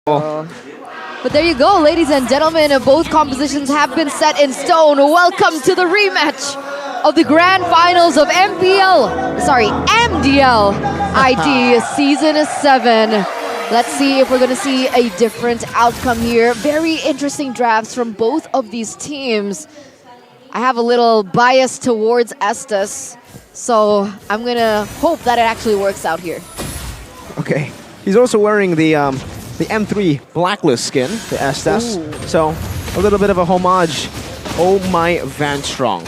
But there you go, ladies and gentlemen. Both compositions have been set in stone. Welcome to the rematch of the grand finals of MDL ID Season 7. Let's see if we're going to see a different outcome here. Very interesting drafts from both of these teams. I have a little bias towards S12, so I'm going to hope that it actually works out here. Okay. He's also wearing the M3 Blacklist skin, the S12. So a little bit of a homage. Oh my Van Strong.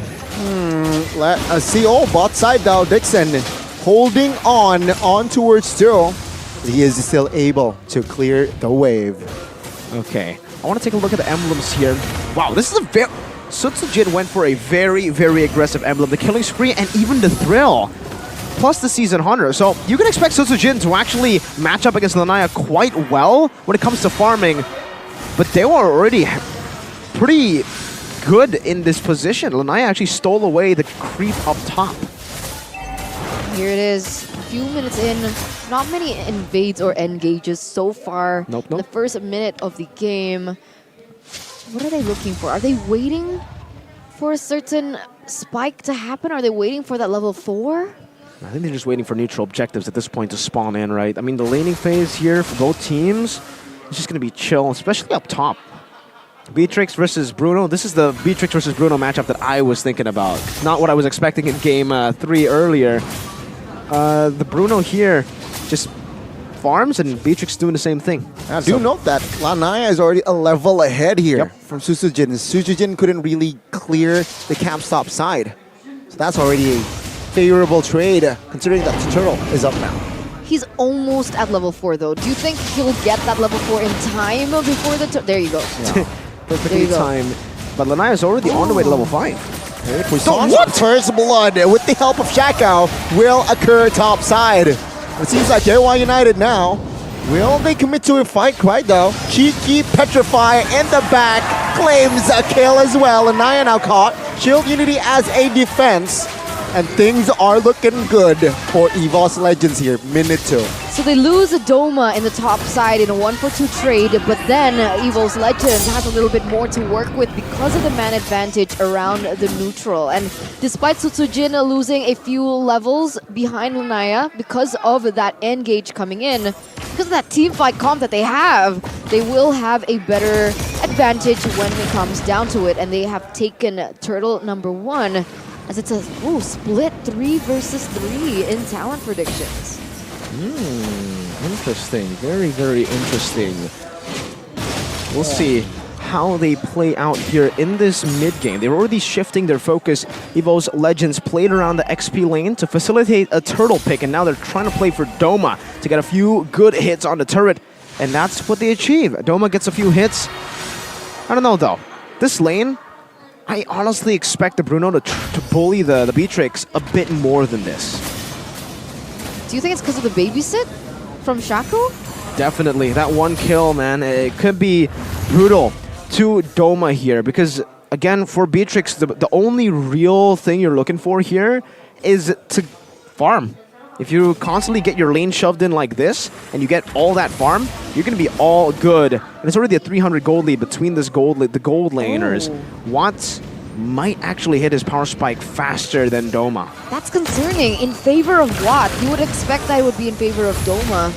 Let us see. Oh, bot side now. Dixon holding on towards 2. He is still able to clear the wave. Okay. I want to take a look at the emblems here. Wow, this is a very... Sutsujin went for a very, very aggressive emblem. The Killing Spree and even the Thrill. Plus the Season Hunter. So you can expect Sutsujin to actually match up against Lanaya quite well when it comes to farming. But they were already pretty good in this position. Lanaya actually stole away the creep up top. Here it is. A few minutes in. Not many invades or engages so far. Nope. In the first minute of the game. What are they looking for? Are they waiting for a certain spike to happen? Are they waiting for that level 4? I think they're just waiting for neutral objectives at this point to spawn in, right? I mean, the laning phase here for both teams is just going to be chill, especially up top. Beatrix versus Bruno. This is the Beatrix versus Bruno matchup that I was thinking about. Not what I was expecting in Game 3 earlier. The Bruno here just farms and Beatrix doing the same thing. Do note that Lanaya is already a level ahead here from Sutsujin. Sutsujin couldn't really clear the camp stop side. So that's already a favorable trade, considering that the turtle is up now. He's almost at level 4 though. Do you think he'll get that level 4 in time before the there you go. Yeah. Perfectly timed. But Lanaya is already on the way to level 5. What? First blood with the help of Shakao will occur top side. It seems like DEWA United now. Will they commit to a fight quite though? Cheeky Petrify in the back claims a kill as well. And Naya now caught. Shield Unity as a defense. And things are looking good for Evos Legends here, minute 2. So they lose a Doma in the top side in a 1-for-2 trade, but then Evos Legends has a little bit more to work with because of the man advantage around the neutral. And despite Sutsujin losing a few levels behind Lanaya because of that engage coming in, because of that team fight comp that they have, they will have a better advantage when it comes down to it. And they have taken turtle number 1. As it's a split 3 versus 3 in talent predictions. Interesting. Very, very interesting. We'll see how they play out here in this mid-game. They're already shifting their focus. Evos Legends played around the XP lane to facilitate a turtle pick, and now they're trying to play for Doma to get a few good hits on the turret, and that's what they achieve. Doma gets a few hits. I don't know, though. This lane, I honestly expect the Bruno to bully the Beatrix a bit more than this. Do you think it's because of the babysit from Shaco? Definitely. That one kill, man, it could be brutal to Doma here because, again, for Beatrix, the only real thing you're looking for here is to farm. If you constantly get your lane shoved in like this and you get all that farm, you're going to be all good. And it's already a 300 gold lead between the gold laners. Watts might actually hit his power spike faster than Doma. That's concerning. In favor of Watt, you would expect that it would be in favor of Doma.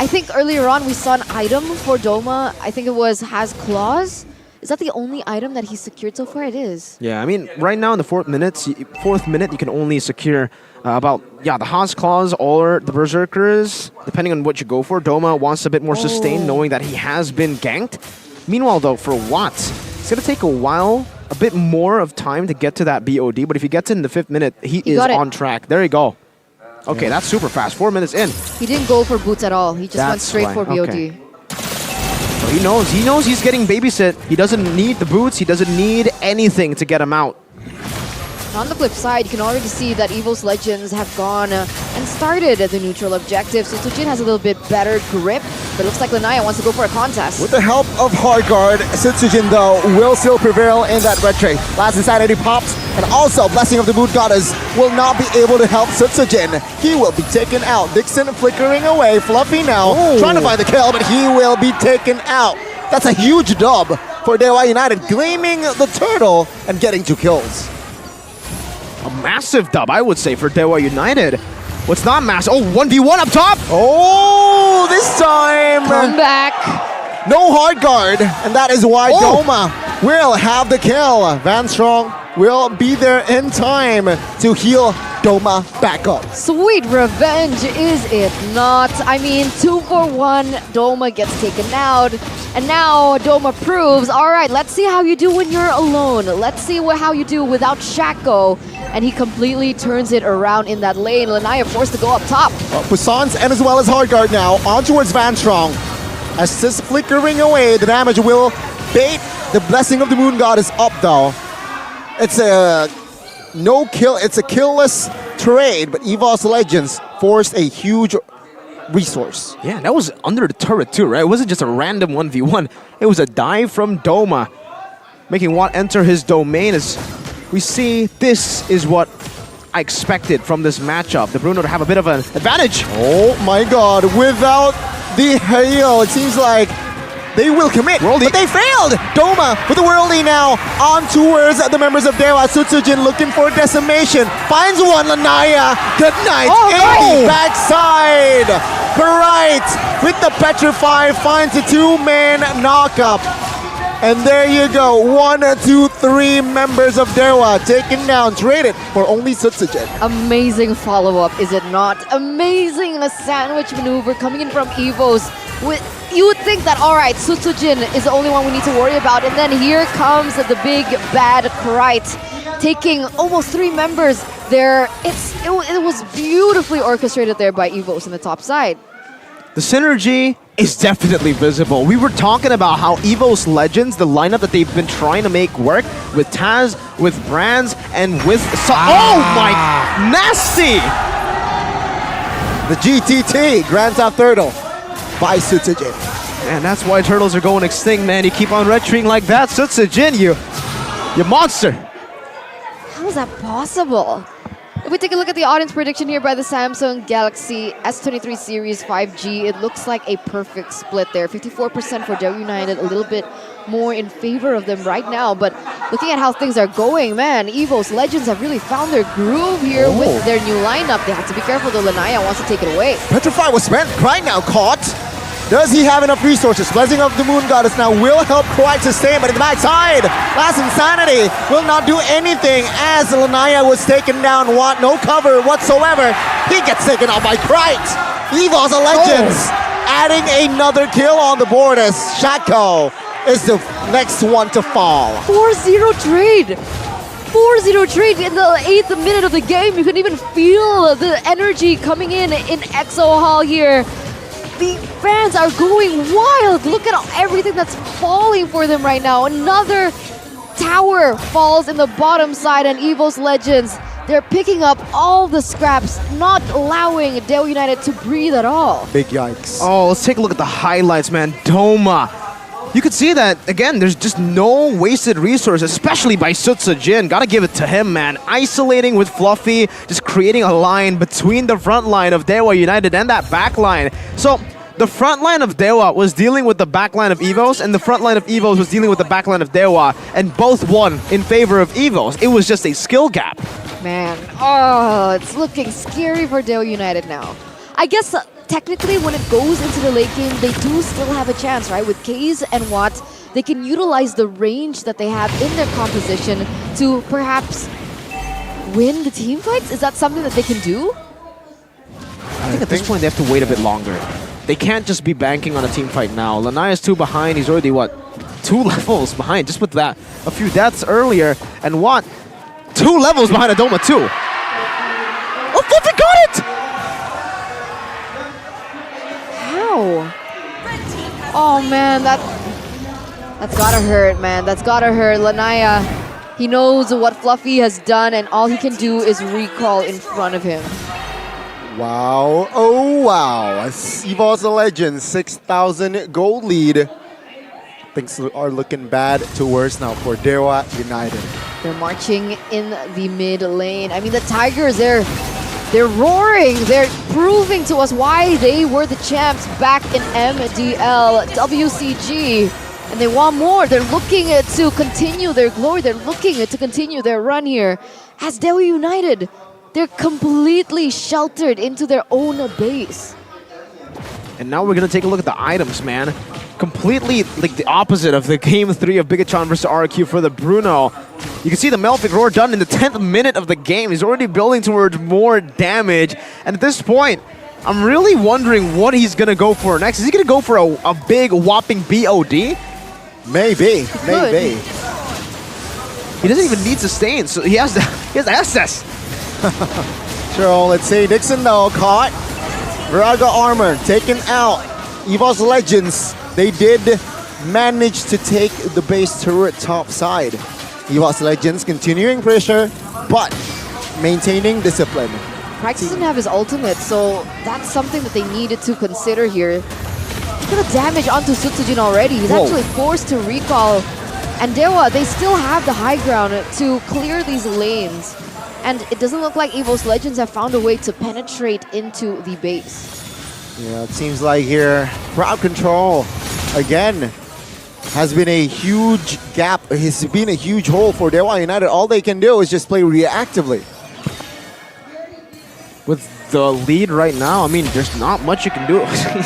I think earlier on we saw an item for Doma. I think it was Has Claws. Is that the only item that he secured so far? It is. Yeah, I mean, right now in the fourth minute, you can only secure the Haas Claws or the Berserkers, depending on what you go for. Doma wants a bit more sustain, knowing that he has been ganked. Meanwhile, though, for Watts, it's going to take a while, a bit more of time to get to that BOD, but if he gets in the 5th minute, he is on track. There you go. Okay, that's super fast. 4 minutes in. He didn't go for boots at all. He just went straight for BOD. Okay. So he knows he's getting babysit. He doesn't need the boots. He doesn't need anything to get him out. On the flip side, you can already see that Evos Legends have gone and started the neutral objective. So Sutsujin has a little bit better grip, but it looks like Lanaya wants to go for a contest. With the help of Hard Guard, Sutsujin, though, will still prevail in that red trade. Last Insanity popped. And also, Blessing of the Moon Goddess will not be able to help Sutsujin. He will be taken out. Dixon flickering away. Fluffy now trying to find the kill, but he will be taken out. That's a huge dub for DEWA United, claiming the turtle and getting 2 kills. A massive dub, I would say, for DEWA United. What's not massive? Oh, 1v1 up top! Oh, this time! Come back. No hard guard, and that is why Doma will have the kill. Van Strong will be there in time to heal Doma back up. Sweet revenge, is it not? I mean, 2 for 1, Doma gets taken out. And now Doma proves, all right, let's see how you do when you're alone. Let's see how you do without Shaco. And he completely turns it around in that lane. Lanaya forced to go up top. Poissons and as well as Hardguard now on towards Van Strong. As this flickering away, the damage will bait the Blessing of the Moon Goddess up though. It's a no kill, it's a killless trade, but Evos Legends forced a huge resource. Yeah, that was under the turret too, right? It wasn't just a random 1v1. It was a dive from Doma, making Watt enter his domain. As we see, this is what I expected from this matchup. The Bruno to have a bit of an advantage. Oh my god, without the hail, it seems like they will commit, but they failed! Doma with the worldie now on towards the members of DEWA. Sutsujin looking for decimation. Finds one, Lanaya. Good night. Oh, no. Backside. Bright with the Petrify finds a 2-man knockup. And there you go. 1, 2, 3 members of DEWA taken down, traded for only Sutsujin. Amazing follow-up, is it not? Amazing sandwich maneuver coming in from Evos. You would think that, all right, Sutsujin is the only one we need to worry about. And then here comes the big bad Krite, taking almost 3 members there. It was beautifully orchestrated there by Evos in the top side. The synergy is definitely visible. We were talking about how Evos Legends, the lineup that they've been trying to make work with Taz, with Brands, and with... Oh my... Nasty! The GTT, Grand Theft Turtle, by Sutsujin. And that's why turtles are going extinct, man. You keep on red treeing like that, Sutsujin, you monster. How is that possible? If we take a look at the audience prediction here by the Samsung Galaxy S23 Series 5G, it looks like a perfect split there. 54% for DEWA United, a little bit more in favor of them right now. But looking at how things are going, man, Evos Legends have really found their groove here with their new lineup. They have to be careful though. Lanaya wants to take it away. Petrify was spent. Krite now caught. Does he have enough resources? Blessing of the Moon Goddess now will help Krite sustain, but in the backside, Last Insanity will not do anything as Lanaya was taken down. Watt, no cover whatsoever. He gets taken out by Krite. Evos Legends adding another kill on the board as Shaco is the next one to fall. 4-0 trade. 4-0 trade in the 8th minute of the game. You can even feel the energy coming in Exo Hall here. The fans are going wild. Look at everything that's falling for them right now. Another tower falls in the bottom side, and Evos Legends, they're picking up all the scraps, not allowing DEWA United to breathe at all. Big yikes. Oh, let's take a look at the highlights, man. Doma. You could see that, again, there's just no wasted resource, especially by Sutsujin. Gotta give it to him, man. Isolating with Fluffy, just creating a line between the front line of DEWA United and that back line. So, the front line of DEWA was dealing with the back line of Evos, and the front line of Evos was dealing with the back line of DEWA, and both won in favor of Evos. It was just a skill gap. Man, oh, it's looking scary for DEWA United now. I guess technically when it goes into the late game, they do still have a chance, right? With Kaze and Watt, they can utilize the range that they have in their composition to perhaps win the team fights. Is that something that they can do? I think at this point they have to wait a bit longer. They can't just be banking on a team fight now. Lanaya's 2 behind. He's already, what, 2 levels behind just with that. A few deaths earlier. And Watt, 2 levels behind Adoma too. Oh, Fluffy got it! How? Oh man, that's gotta hurt, man. That's gotta hurt. Lanaya, he knows what Fluffy has done, and all he can do is recall in front of him. Wow. Oh, wow. Evos Legends, 6,000 gold lead. Things are looking bad to worse now for DEWA United. They're marching in the mid lane. I mean, the Tigers, they're roaring. They're proving to us why they were the champs back in MDL, WCG. And they want more. They're looking to continue their glory. They're looking to continue their run here. As DEWA United, they're completely sheltered into their own base. And now we're going to take a look at the items, man. Completely like the opposite of the Game 3 of Bigatron versus RQ for the Bruno. You can see the Melphic Roar done in the 10th minute of the game. He's already building towards more damage. And at this point, I'm really wondering what he's going to go for next. Is he going to go for a big whopping BOD? Maybe. Maybe. He doesn't even need sustain, so he has SS. So let's see. Dixon though caught. Viraga armor taken out. Evos Legends, they did manage to take the base turret top side. Evos Legends continuing pressure, but maintaining discipline. Prax doesn't have his ultimate, so that's something that they needed to consider here. Look at the damage onto Sutsujin already. He's actually forced to recall. And DEWA, they still have the high ground to clear these lanes. And it doesn't look like Evos Legends have found a way to penetrate into the base. Yeah, it seems like here, crowd control, again, has been a huge gap. It's been a huge hole for DEWA United. All they can do is just play reactively. With the lead right now, I mean, there's not much you can do.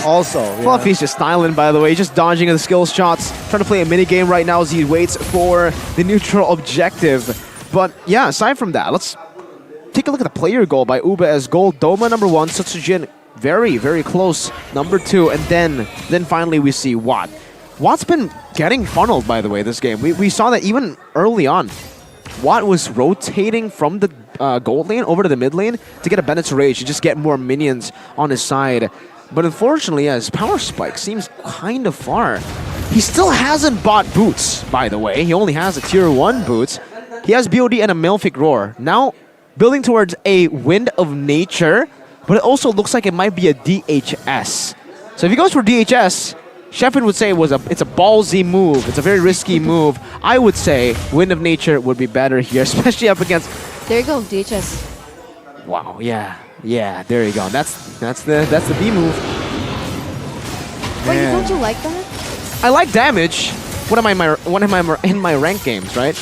Also, yeah. Fluffy's just styling, by the way. He's just dodging the skill shots, trying to play a mini game right now as he waits for the neutral objective. But yeah, aside from that, let's take a look at the player goal by Uba as goal. Doma #1, Sutsujin very, very close, #2, and then finally we see Watt. Watt's been getting funneled, by the way, this game. We saw that even early on. Watt was rotating from the gold lane over to the mid lane to get a Bennett's Rage to just get more minions on his side. But unfortunately, his power spike seems kind of far. He still hasn't bought boots, by the way. He only has a tier 1 boots. He has BOD and a Melphic Roar. Now, building towards a Wind of Nature, but it also looks like it might be a DHS. So if he goes for DHS, Sheffin would say it's a ballsy move. It's a very risky move. I would say Wind of Nature would be better here, especially up against... There you go, DHS. Wow, yeah, there you go. That's the B move. Wait, don't you like that? I like damage when I'm in my ranked games, right?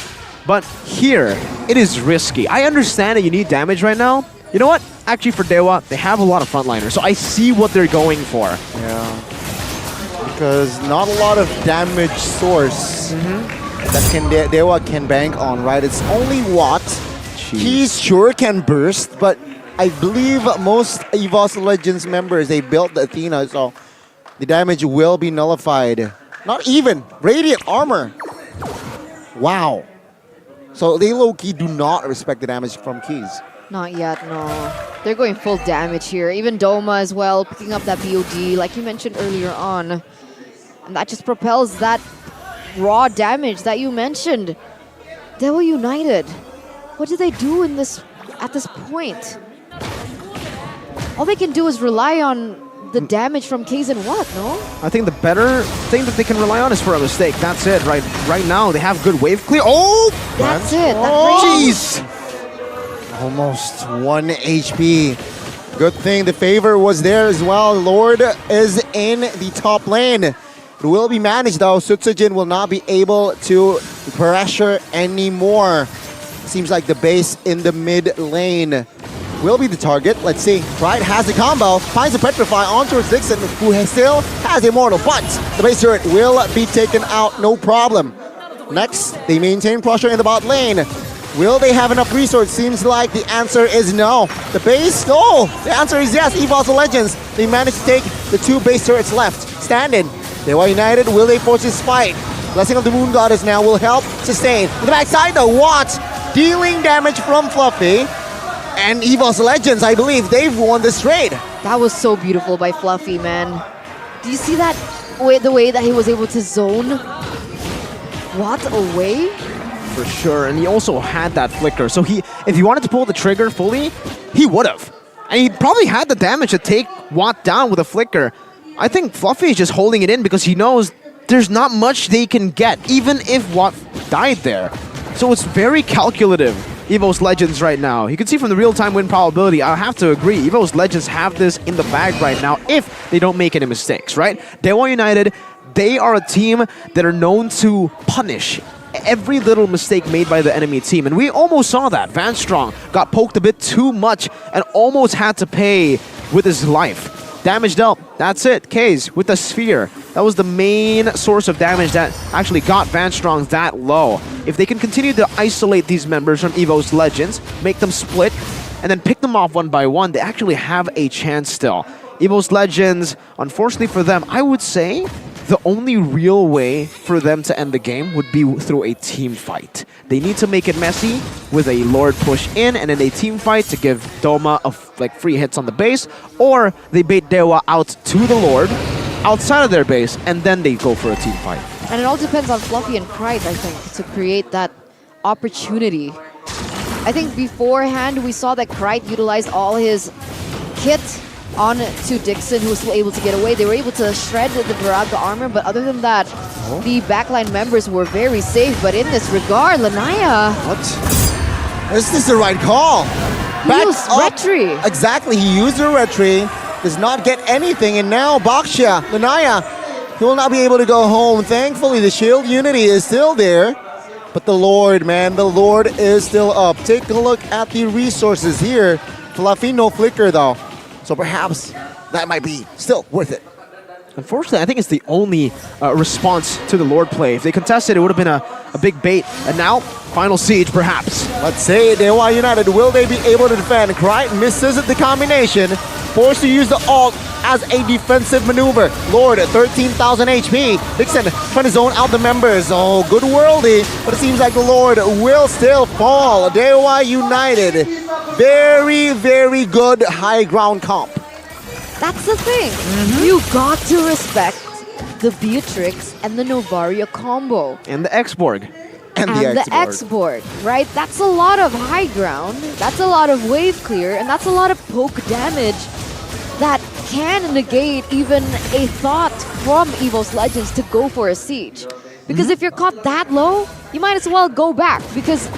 But here, it is risky. I understand that you need damage right now. You know what? Actually, for DEWA, they have a lot of frontliners, so I see what they're going for. Yeah. Because not a lot of damage source that DEWA can bank on, right? It's only Watt. He sure can burst, but I believe most Evos Legends members, they built the Athena, so the damage will be nullified. Not even. Radiant armor. Wow. So they low-key do not respect the damage from Keys. Not yet, no. They're going full damage here. Even Doma as well, picking up that BOD, like you mentioned earlier on. And that just propels that raw damage that you mentioned. DEWA United. What do they do at this point? All they can do is rely on the damage from K's and Watt, no? I think the better thing that they can rely on is for a mistake. That's it. Right now, they have good wave clear. Oh! That's it. Jeez! Almost 1 HP. Good thing the favor was there as well. Lord is in the top lane. It will be managed though. Sutsujin will not be able to pressure anymore. Seems like the base in the mid lane will be the target. Let's see. Pride has the combo. Finds the Petrify onto Dixon, who still has Immortal. But the base turret will be taken out, no problem. Next, they maintain pressure in the bot lane. Will they have enough resources? Seems like the answer is no. The base? No! The answer is yes. Evos Legends. They managed to take the 2 base turrets left. Standing. DEWA United, will they force this fight? Blessing of the Moon Goddess now will help sustain. To the backside though, Watt dealing damage from Fluffy. And Evos Legends, I believe, they've won this trade. That was so beautiful by Fluffy, man. Do you see that? The way that he was able to zone Watt away? For sure, and he also had that flicker. So if he wanted to pull the trigger fully, he would have. And he probably had the damage to take Watt down with a flicker. I think Fluffy is just holding it in because he knows there's not much they can get, even if Watt died there. So it's very calculative, Evos Legends right now. You can see from the real-time win probability, I have to agree, Evos Legends have this in the bag right now if they don't make any mistakes, right? DEWA United, they are a team that are known to punish every little mistake made by the enemy team. And we almost saw that. Van Strong got poked a bit too much and almost had to pay with his life. Damage dealt. That's it. Kaze with the sphere. That was the main source of damage that actually got Van Strong that low. If they can continue to isolate these members from Evos Legends, make them split, and then pick them off one by one, they actually have a chance still. Evos Legends, unfortunately for them, I would say the only real way for them to end the game would be through a team fight. They need to make it messy with a Lord push in and then a team fight to give Doma free hits on the base, or they bait DEWA out to the Lord outside of their base and then they go for a team fight. And it all depends on Fluffy and Krite, I think, to create that opportunity. I think beforehand we saw that Krite utilized all his kit on to Dixon, who was still able to get away. They were able to shred the Viraga armor, but other than that, the backline members were very safe. But in this regard, Lanaya... What? Is this the right call? He used Retry. Exactly, he used the Retry. Does not get anything, and now Baksha, Lanaya, he will not be able to go home. Thankfully, the shield unity is still there. But the Lord, man, the Lord is still up. Take a look at the resources here. Fluffy, no flicker, though. So perhaps that might be still worth it. Unfortunately, I think it's the only response to the Lord play. If they contested, it would have been a big bait. And now, final siege, perhaps. Let's say DEWA United, will they be able to defend? Krite misses the combination, forced to use the ult as a defensive maneuver. Lord at 13,000 HP. Dixon trying to zone out the members. Oh, good worldy, but it seems like the Lord will still fall. DEWA United, very, very good high ground comp. That's the thing. You got to respect the Beatrix and the Novaria combo. And the X-Borg. And the X-Borg, right? That's a lot of high ground, that's a lot of wave clear, and that's a lot of poke damage that can negate even a thought from Evos Legends to go for a siege. Because if you're caught that low, you might as well go back, because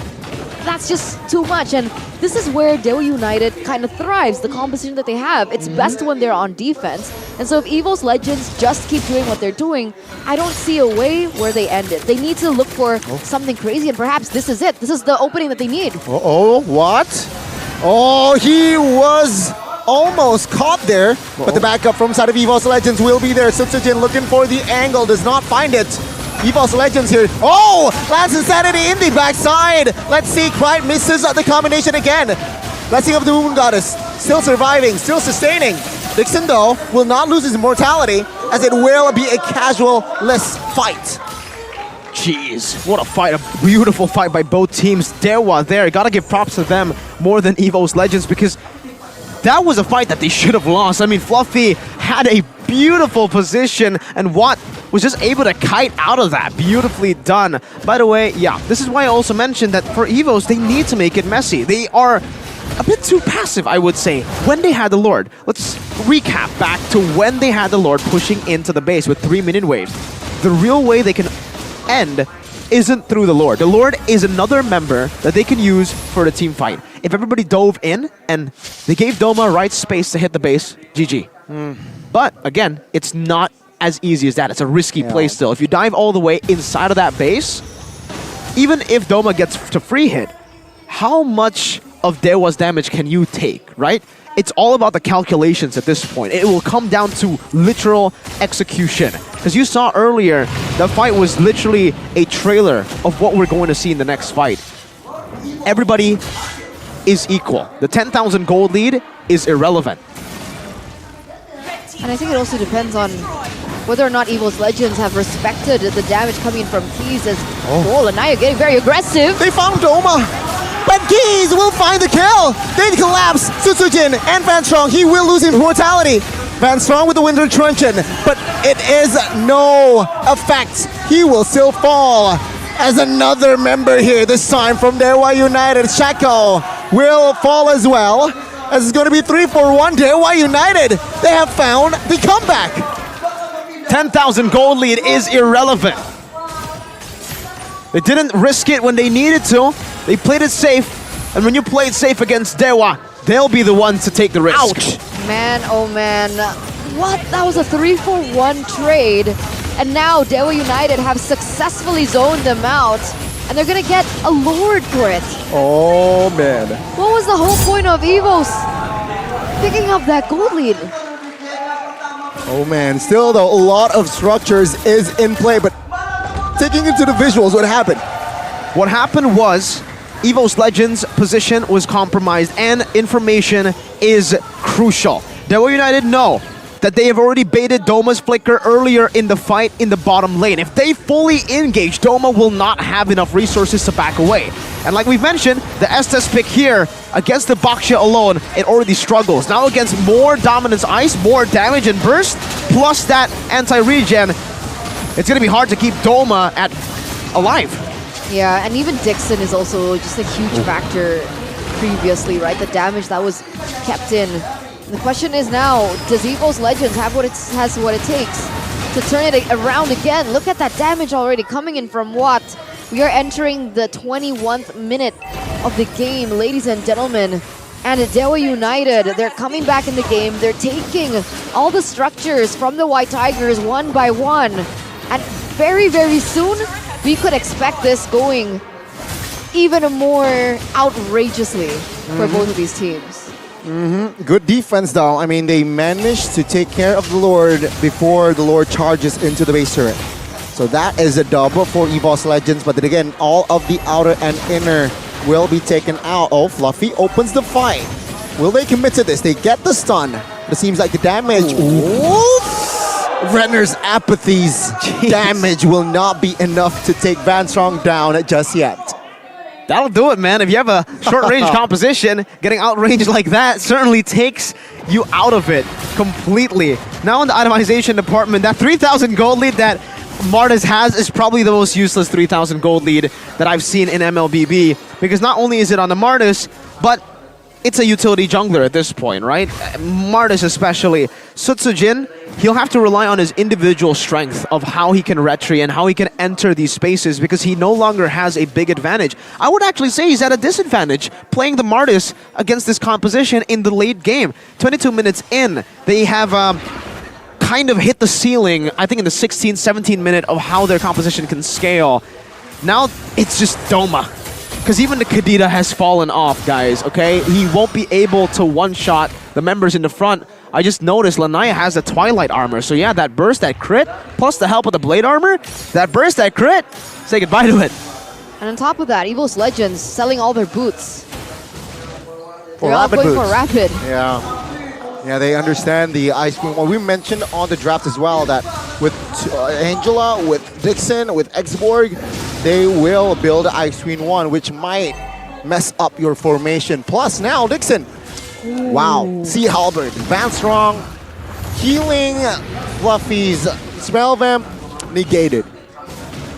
that's just too much. And this is where DEWA United kind of thrives, the composition that they have. It's best when they're on defense. And so if Evos Legends just keep doing what they're doing, I don't see a way where they end it. They need to look for something crazy, and perhaps this is it. This is the opening that they need. Uh-oh, what? Oh, he was almost caught there, but the backup from side of Evos Legends will be there. Sutsujin looking for the angle, does not find it. Evos Legends here. Oh! Lands Insanity in the backside. Let's see, Krite misses the combination again. Blessing of the Moon Goddess. Still surviving, still sustaining. Dixon, though, will not lose his mortality, as it will be a casual-less fight. Jeez, what a fight. A beautiful fight by both teams. DEWA there. Gotta give props to them more than Evos Legends, because that was a fight that they should have lost. I mean, Fluffy had a beautiful position, and Watt was just able to kite out of that. Beautifully done. By the way, yeah, this is why I also mentioned that for Evos, they need to make it messy. They are a bit too passive, I would say, when they had the Lord. Let's recap back to when they had the Lord pushing into the base with 3 minion waves. The real way they can end isn't through the Lord. The Lord is another member that they can use for the team fight. If everybody dove in and they gave Doma right space to hit the base, GG. But again, it's not as easy as that. It's a risky play still. If you dive all the way inside of that base, even if Doma gets to free hit, how much of DEWA's damage can you take, right? It's all about the calculations at this point. It will come down to literal execution. Because you saw earlier, the fight was literally a trailer of what we're going to see in the next fight. Everybody is equal. The 10,000 gold lead is irrelevant. And I think it also depends on whether or not Evos Legends have respected the damage coming from Keys, as Lanaya getting very aggressive. They found Doma, but Keys will find the kill. They collapse. Sutsujin and Van Strong, he will lose his mortality. Van Strong with the Winter Truncheon, but it is no effect. He will still fall. As another member here, this time from DEWA United, Shaco will fall as well. As it's going to be 3-4-1, DEWA United. They have found the comeback. 10,000 gold lead is irrelevant. They didn't risk it when they needed to. They played it safe. And when you play it safe against DEWA, they'll be the ones to take the risk. Ouch! Man, oh man. What? That was a 3-for-1 trade. And now DEWA United have successfully zoned them out. And they're gonna get a Lord for it. Oh man. What was the whole point of Evos picking up that gold lead? Oh man, still though, a lot of structures is in play, but taking into the visuals, what happened? What happened was Evos Legends' position was compromised and information is crucial. DEWA United know that they have already baited Doma's flicker earlier in the fight in the bottom lane. If they fully engage, Doma will not have enough resources to back away. And like we've mentioned, the S12 pick here against the Baksha alone, it already struggles. Now against more Dominance Ice, more damage and burst, plus that anti-regen, it's gonna be hard to keep Doma alive. Yeah, and even Dixon is also just a huge factor previously, right? The damage that was kept in. The question is now, does Evos Legends have what it takes to turn it around again? Look at that damage already coming in from Watt. We are entering the 21st minute of the game, ladies and gentlemen. And DEWA United, they're coming back in the game. They're taking all the structures from the White Tigers one by one. And very, very soon, we could expect this going even more outrageously for both of these teams. Good defense though. I mean, they managed to take care of the Lord before the Lord charges into the base turret. So that is a double for Evos Legends, but then again, all of the outer and inner will be taken out. Oh, Fluffy opens the fight. Will they commit to this? They get the stun. It seems like the damage. Renner's apathy's damage will not be enough to take Van Strong down just yet. That'll do it, man. If you have a short-range composition, getting outranged like that certainly takes you out of it completely. Now in the itemization department, that 3,000 gold lead that Martis has is probably the most useless 3,000 gold lead that I've seen in MLBB, because not only is it on the Martis, but it's a utility jungler at this point, right? Martis especially. Sutsujin, he'll have to rely on his individual strength of how he can retry and how he can enter these spaces, because he no longer has a big advantage. I would actually say he's at a disadvantage playing the Martis against this composition in the late game. 22 minutes in, they have kind of hit the ceiling, I think in the 16th, 17th minute of how their composition can scale. Now it's just Doma. Because even the Kadita has fallen off, guys, okay? He won't be able to one-shot the members in the front. I just noticed Lanaya has the Twilight armor. So yeah, that burst, that crit, plus the help of the Blade armor, that burst, that crit, say goodbye to it. And on top of that, Evos Legends selling all their boots. They're all going for Rapid. Yeah, they understand the Ice Queen. Well, we mentioned on the draft as well that with Angela, with Dixon, with Xborg, they will build Ice Queen 1, which might mess up your formation. Plus now, Dixon. Ooh. Wow. Sea Halberd, Van Strong, healing Fluffy's Spell Vamp, negated.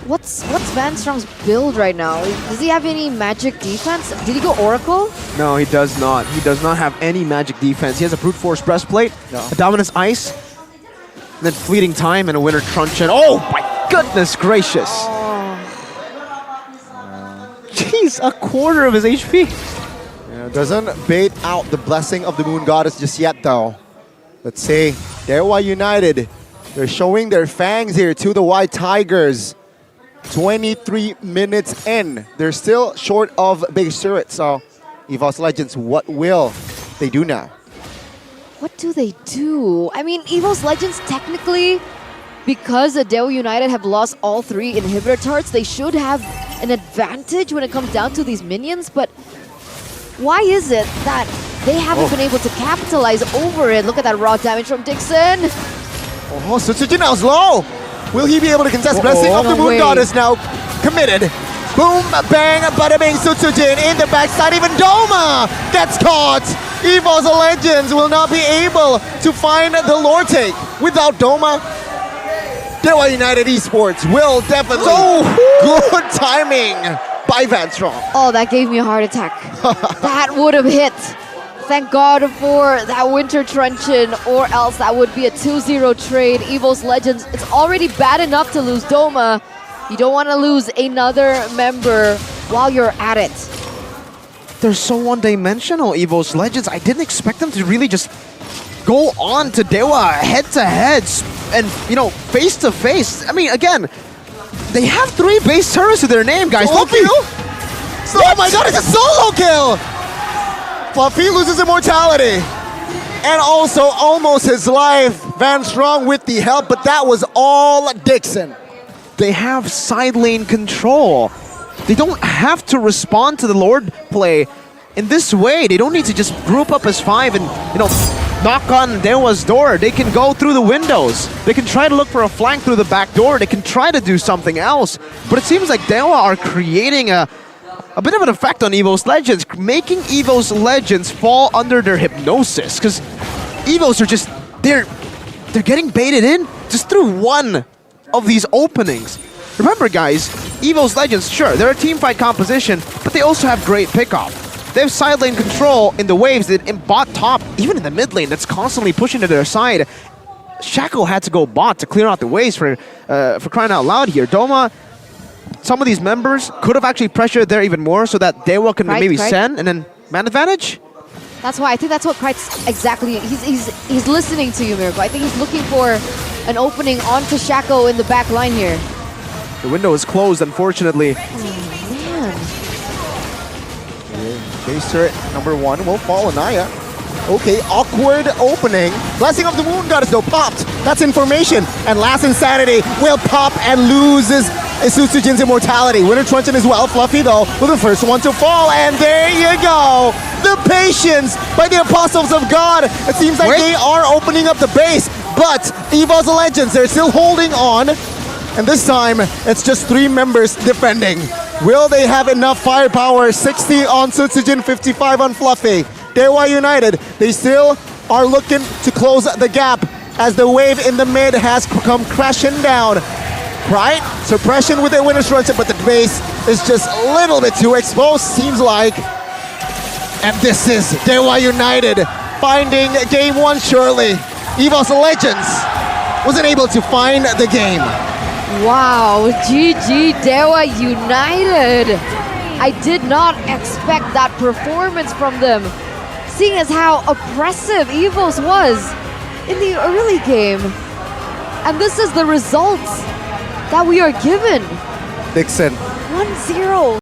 What's Van Strong's build right now? Does he have any magic defense? Did he go Oracle? No, he does not. He does not have any magic defense. He has a Brute Force Breastplate, a Dominance Ice, and then Fleeting Time and a Winter Truncheon. Oh my goodness gracious! Jeez, a quarter of his HP. Yeah, doesn't bait out the blessing of the Moon Goddess just yet though. Let's see, DEWA United. They're showing their fangs here to the White Tigers. 23 minutes in. They're still short of base turret. So, Evos Legends, what will they do now? What do they do? I mean, Evos Legends technically, because the DEWA United have lost all 3 inhibitor turrets, they should have an advantage when it comes down to these minions. But why is it that they haven't been able to capitalize over it? Look at that raw damage from Dixon. Oh, Sutsujin now's low. Will he be able to contest Blessing of the Moon Goddess now? Committed. Boom, bang, bada bing, Sutsujin in the backside. Even Doma gets caught. Evos Legends will not be able to find the lore take without Doma. DEWA United Esports will definitely. Oh, good timing by Van Strong. Oh, that gave me a heart attack. That would have hit. Thank God for that Winter Truncheon, or else that would be a 2-0 trade. Evos Legends, it's already bad enough to lose Doma. You don't want to lose another member while you're at it. They're so one-dimensional, Evos Legends. I didn't expect them to really just go on to DEWA head-to-head and, you know, face-to-face. I mean, again, they have 3 base turrets to their name, guys. Solo kill? Oh my god, it's a solo kill! Fluffy loses immortality. And also almost his life. Van Strong with the help, but that was all Dixon. They have side lane control. They don't have to respond to the Lord play in this way. They don't need to just group up as 5 and, you know, knock on DEWA's door. They can go through the windows. They can try to look for a flank through the back door. They can try to do something else. But it seems like DEWA are creating a bit of an effect on Evos Legends, making Evos Legends fall under their hypnosis. Because Evos are just, they're getting baited in just through one of these openings. Remember, guys, Evos Legends, sure, they're a teamfight composition, but they also have great pickoff. They have side lane control in the waves, in bot top, even in the mid lane that's constantly pushing to their side. Shaco had to go bot to clear out the waves for crying out loud here. Doma, some of these members could have actually pressured there even more so that DEWA can maybe send and then man advantage. That's why I think that's what Kreitz exactly. He's listening to you, Miracle. I think he's looking for an opening onto Shaco in the back line here. The window is closed, unfortunately. Base turret number 1 will fall Anaya. Okay, awkward opening. Blessing of the Moon Goddess though popped. That's information. And Last Insanity will pop and loses Susujin's immortality. Winter Truncheon as well. Fluffy though with the first one to fall. And there you go. The patience by the Apostles of God. It seems like they are opening up the base. But Evos Legends, they're still holding on. And this time, it's just 3 members defending. Will they have enough firepower? 60 on Sutsujin, 55 on Fluffy. DEWA United, they still are looking to close the gap as the wave in the mid has come crashing down. Right? Suppression with the winner's run, but the base is just a little bit too exposed, seems like. And this is DEWA United finding game 1 surely. Evos Legends wasn't able to find the game. Wow, GG DEWA United. I did not expect that performance from them, seeing as how oppressive Evos was in the early game. And this is the results that we are given. Dixon. 1-0.